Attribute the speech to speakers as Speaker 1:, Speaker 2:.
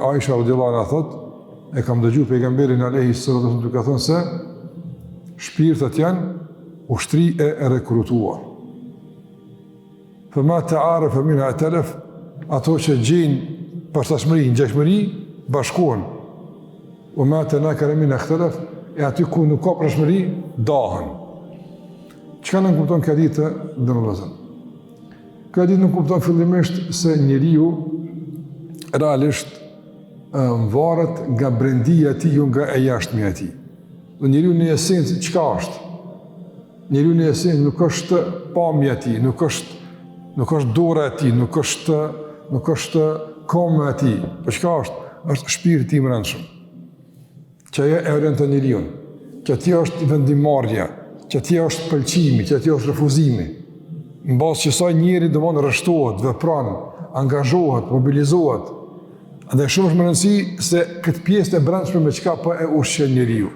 Speaker 1: Aisha radhiyallahu anha thot, e kam dëgjuar pejgamberin alayhi salatu wasallam duke thënë se shpirtat janë ushtri e rekrutuar. Fama ta'arafa minha talaf, ato që gjejnë bashkëshmëri, ngjashmëri, bashkohen. O ma tanakara minha ikhtalaf, e aty ku nuk ka bashkëshmëri, dahen. Çka nuk kupton këtë ditë domosdoshmë? Këtë ditë nuk kupton fillimisht se njeriu realisht varet nga brendia e tij, jo nga e jashtëmia e tij. Dhe njeriu në esencë çka është? Njeriu në esencë nuk është pamja e tij, nuk është dora e tij, nuk është koma e tij. Po çka është? Është shpirti i brendshëm. Që ajo e orienton njeriu. Që aty është vendimarrja, që aty është pëlqimi, që aty është refuzimi. Mbas që sa njeri domon rreshtohet, vepron, angazhohet, mobilizohet. Dhe shumë është më rëndësi se këtë pjesë e brendshme me çka po e ushqen njeriu.